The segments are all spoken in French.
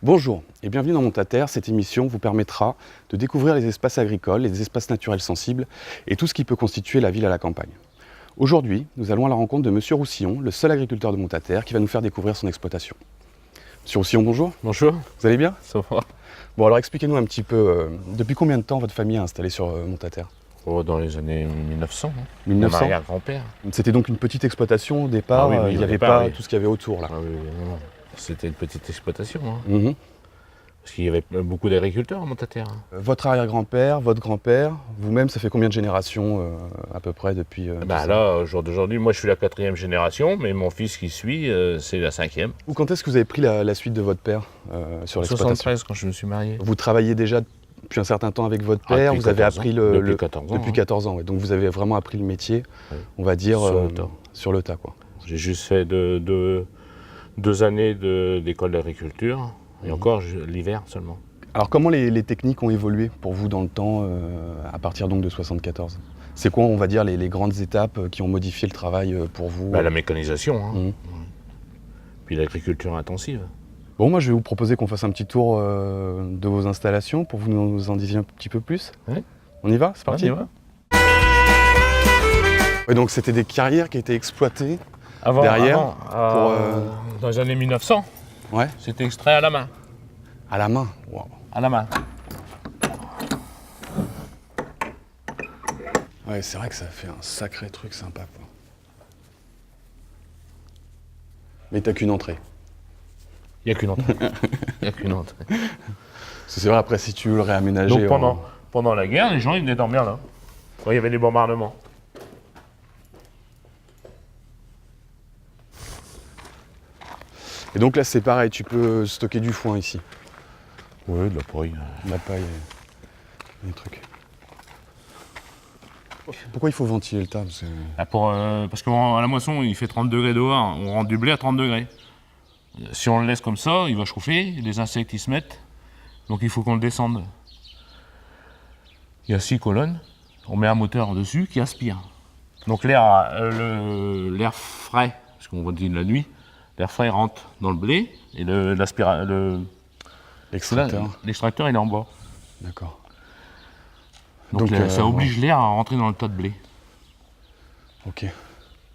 Bonjour et bienvenue dans Montaterre. Cette émission vous permettra de découvrir les espaces agricoles, les espaces naturels sensibles et tout ce qui peut constituer la ville à la campagne. Aujourd'hui, nous allons à la rencontre de Monsieur Roussillon, le seul agriculteur de Montaterre qui va nous faire découvrir son exploitation. Monsieur Roussillon, bonjour. Bonjour. Vous allez bien? Ça va. Bon, alors expliquez-nous un petit peu, depuis combien de temps votre famille est installée sur Montaterre? Oh, dans les années 1900. 1900. Mon arrière-grand-père. C'était donc une petite exploitation au départ, Ah oui, il n'y au avait départ, pas oui. tout ce qu'il y avait autour là. Ah oui, non. C'était une petite exploitation. Hein. Mhm. Parce qu'il y avait beaucoup d'agriculteurs à Montaterre. Votre arrière-grand-père, votre grand-père, vous-même, ça fait combien de générations à peu près depuis Bah là, au jour d'aujourd'hui, moi je suis la 4e génération, mais mon fils qui suit, c'est la 5e. Ou quand est-ce que vous avez pris la suite de votre père sur l'exploitation? 73 quand je me suis marié. Vous travaillez déjà depuis un certain temps avec votre père, depuis vous avez 14 appris ans. Depuis 14 ans. Depuis hein. 14 ans, ouais. Donc vous avez vraiment appris le métier, Ouais. on va dire, Sur le tas. sur le tas, quoi. J'ai juste fait deux années d'école d'agriculture, et encore l'hiver seulement. Alors comment les techniques ont évolué pour vous dans le temps, à partir donc de 74? C'est quoi, on va dire, les grandes étapes qui ont modifié le travail pour vous? Bah, la mécanisation, hein. Mhm. Puis l'agriculture intensive. Bon, moi je vais vous proposer qu'on fasse un petit tour de vos installations pour que vous nous en disiez un petit peu plus. Ouais. On y va? C'est parti? On y va. Ouais, donc c'était des carrières qui étaient exploitées Avant, derrière dans les années 1900, ouais, c'était extrait à la main. à la main. Wow. À la main. Ouais, c'est vrai que ça fait un sacré truc sympa, quoi. Mais t'as qu'une entrée. Il n'y a qu'une entrée. Il n'y a qu'une entrée. Parce que c'est vrai, après, si tu veux le réaménager... Donc pendant la guerre, les gens ils venaient dormir là. Quand il y avait des bombardements. Et donc là, c'est pareil, tu peux stocker du foin ici. Oui, de la paille. De la paille et des trucs. Pourquoi il faut ventiler le tas? Parce qu'à la moisson, il fait 30 degrés dehors, on rentre du blé à 30 degrés. Si on le laisse comme ça, il va chauffer, les insectes ils se mettent, donc il faut qu'on le descende. Il y a 6 colonnes, on met un moteur dessus qui aspire. Donc l'air frais, parce qu'on ventile la nuit, l'air frais rentre dans le blé et l'extracteur il est en bas. D'accord. Donc ça oblige l'air à rentrer dans le tas de blé. Ok,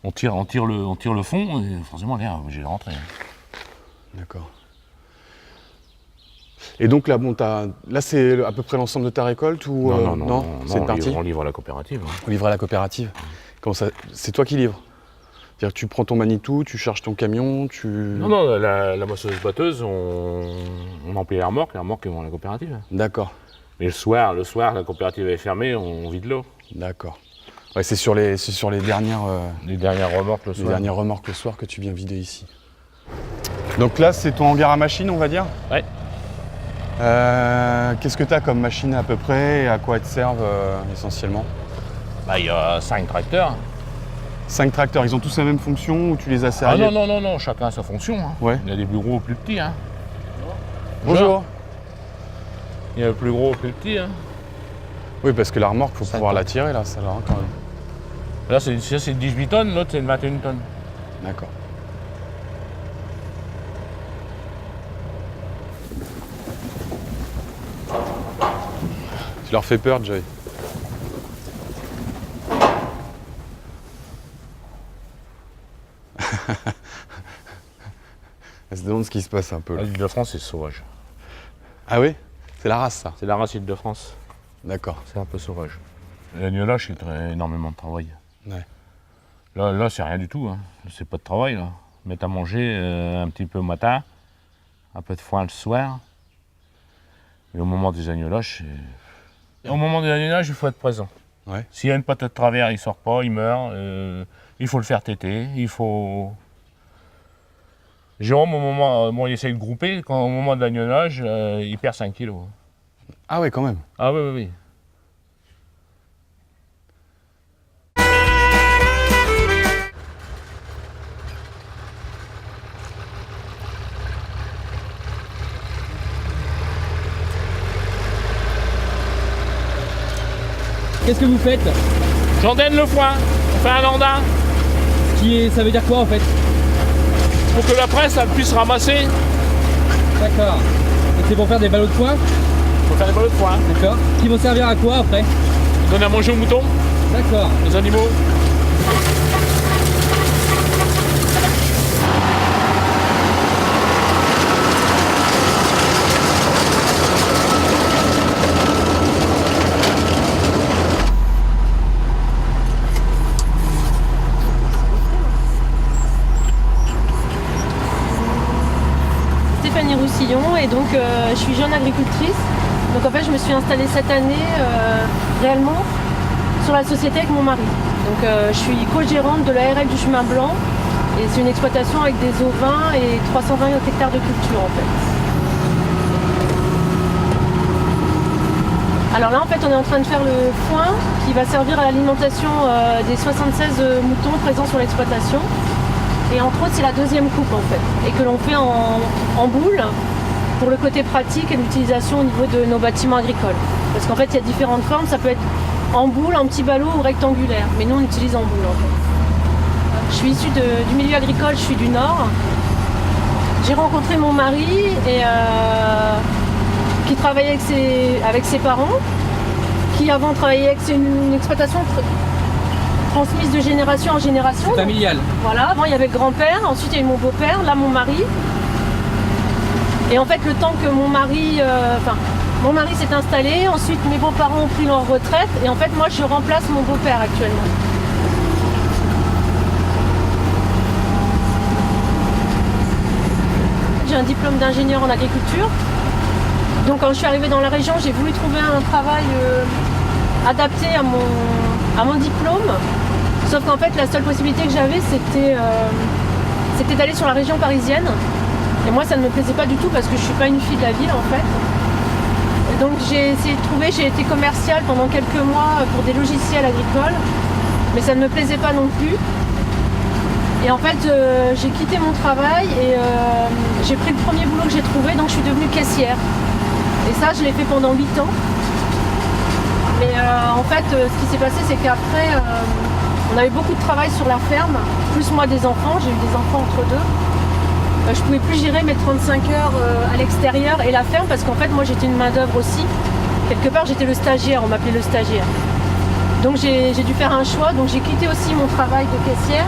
On tire le fond et forcément l'air est obligé de rentrer. d'accord. Et donc là, bon, là c'est à peu près l'ensemble de ta récolte ou Non, c'est une partie? on livre à la coopérative. Hein. On livre à la coopérative. Comment ça? C'est toi qui livres? C'est-à-dire que tu prends ton Manitou, tu charges ton camion, Non, la moissonneuse-batteuse, on emplit les remorques ils vont à la coopérative. D'accord, Mais le soir, la coopérative est fermée, on vide l'eau. d'accord. Ouais, c'est sur les dernières... Les dernières remorques le Les soir. dernières remorques le soir que tu viens vider ici. Donc là, c'est ton hangar à machine, on va dire? Ouais. Qu'est-ce que tu as comme machine à peu près et à quoi elles te servent essentiellement? Bah, il y a 5 tracteurs. 5 tracteurs, ils ont tous la même fonction ou tu les as Ah serrés? non, chacun a sa fonction. Hein. Ouais. Il y a des plus gros ou plus petits. Hein. Bonjour. Il y a le plus gros ou plus petit. Hein. Oui, parce que la remorque, faut 5 pouvoir la tonnes. tirer là, ça là quand même. Là, c'est 18 tonnes, l'autre, c'est une 21 tonnes. D'accord. Tu leur fais peur, Joy? Elle se demande ce qui se passe un peu là. L'île de France, c'est sauvage. Ah oui? C'est la race ça? C'est la race Île de France. D'accord. C'est un peu sauvage. L'agnelage, c'est énormément de travail. Ouais. Là, c'est rien du tout. Hein. C'est pas de travail. Là. Mettre à manger un petit peu au matin, un peu de foin le soir. Et au moment des agnelages, au moment des agnelages, il faut être présent. Ouais. S'il y a une patate de travers, il sort pas, il meurt. Il faut le faire téter. Il faut. Jérôme, il essaye de grouper. Au moment de l'agnelage, il perd 5 kilos. Ah ouais, quand même. Ah oui. Qu'est-ce que vous faites? J'endaine le foin, on fait un andin Ça veut dire quoi en fait? pour que la presse elle puisse ramasser. D'accord. Et c'est pour faire des ballots de foin? Faut faire des ballots de foin. D'accord. Qui vont servir à quoi après? Donner à manger aux moutons, D'accord. aux animaux. Stéphanie Roussillon et donc je suis jeune agricultrice. Donc en fait je me suis installée cette année réellement sur la société avec mon mari. Donc je suis co-gérante de l'ARL du Chemin Blanc et c'est une exploitation avec des ovins et 320 hectares de culture en fait. Alors là en fait on est en train de faire le foin qui va servir à l'alimentation des 76 moutons présents sur l'exploitation. Et entre autres, c'est la deuxième coupe en fait, et que l'on fait en boule pour le côté pratique et l'utilisation au niveau de nos bâtiments agricoles. Parce qu'en fait, il y a différentes formes, ça peut être en boule, en petit ballot ou rectangulaire, mais nous on utilise en boule en fait. Je suis issue du milieu agricole, je suis du Nord. J'ai rencontré mon mari qui travaillait avec ses parents, qui avant travaillait avec une exploitation transmise de génération en génération. C'est familial. Voilà, avant il y avait le grand-père, ensuite il y a eu mon beau-père, là mon mari. Et en fait le temps que mon mari s'est installé, ensuite mes beaux-parents ont pris leur retraite et en fait moi je remplace mon beau-père actuellement. J'ai un diplôme d'ingénieur en agriculture. Donc quand je suis arrivée dans la région, j'ai voulu trouver un travail adapté à mon diplôme. Sauf qu'en fait, la seule possibilité que j'avais, c'était d'aller sur la région parisienne. Et moi, ça ne me plaisait pas du tout parce que je ne suis pas une fille de la ville, en fait. Et donc, j'ai essayé de trouver, j'ai été commerciale pendant quelques mois pour des logiciels agricoles. Mais ça ne me plaisait pas non plus. Et en fait, j'ai quitté mon travail et j'ai pris le premier boulot que j'ai trouvé, donc je suis devenue caissière. Et ça, je l'ai fait pendant 8 ans. Mais en fait, ce qui s'est passé, c'est qu'après, on avait beaucoup de travail sur la ferme, plus moi des enfants, j'ai eu des enfants entre deux. Je pouvais plus gérer mes 35 heures à l'extérieur et la ferme parce qu'en fait, moi j'étais une main d'œuvre aussi. Quelque part, j'étais le stagiaire, on m'appelait le stagiaire. Donc j'ai dû faire un choix, donc j'ai quitté aussi mon travail de caissière.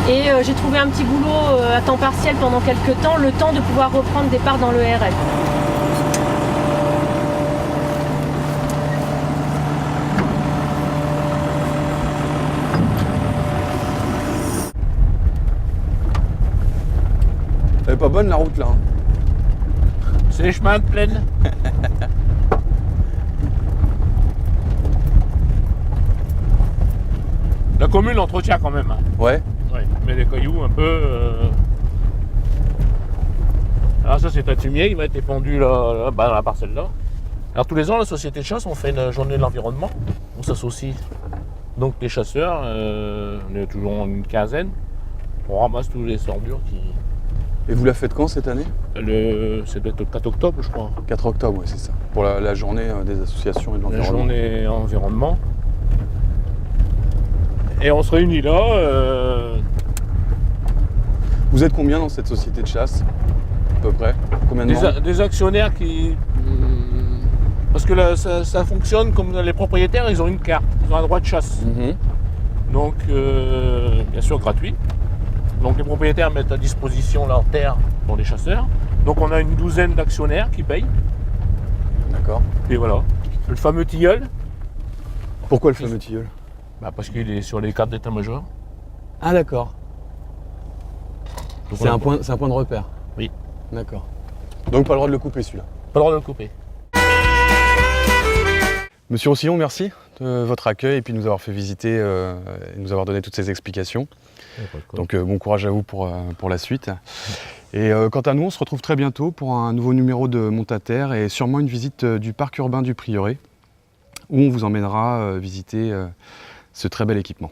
Et j'ai trouvé un petit boulot à temps partiel pendant quelques temps, le temps de pouvoir reprendre des parts dans le RL. Elle est pas bonne la route là. C'est les chemins de plaine. La commune l'entretient quand même. Hein. Ouais. Ouais, mais des cailloux un peu. Alors ça c'est un fumier, il va être épandu là, dans la parcelle là. Alors tous les ans la société de chasse on fait une journée de l'environnement. On s'associe donc les chasseurs, on est toujours une quinzaine. On ramasse tous les ordures qui. Et vous la faites quand cette année? C'est peut-être le 4 octobre je crois. 4 octobre, oui c'est ça. Pour la journée des associations et de La l'environnement. journée environnement. Et on se réunit là. Vous êtes combien dans cette société de chasse? À peu près? Combien de membres? Des actionnaires qui. Parce que là, ça fonctionne comme les propriétaires, ils ont une carte, ils ont un droit de chasse. Donc, bien sûr, gratuit. Donc, les propriétaires mettent à disposition leur terre pour les chasseurs. Donc, on a une douzaine d'actionnaires qui payent. D'accord. Et voilà. Le fameux tilleul. Pourquoi le fameux tilleul? Parce qu'il est sur les cartes d'état-major. Ah d'accord. Donc, C'est un point de repère? Oui. D'accord. Donc pas le droit de le couper celui-là? Pas le droit de le couper. Monsieur Roussillon, merci de votre accueil et puis de nous avoir fait visiter et de nous avoir donné toutes ces explications. Donc bon courage à vous pour la suite. Et quant à nous, on se retrouve très bientôt pour un nouveau numéro de Monte-à-Terre et sûrement une visite du parc urbain du Prieuré où on vous emmènera visiter ce très bel équipement.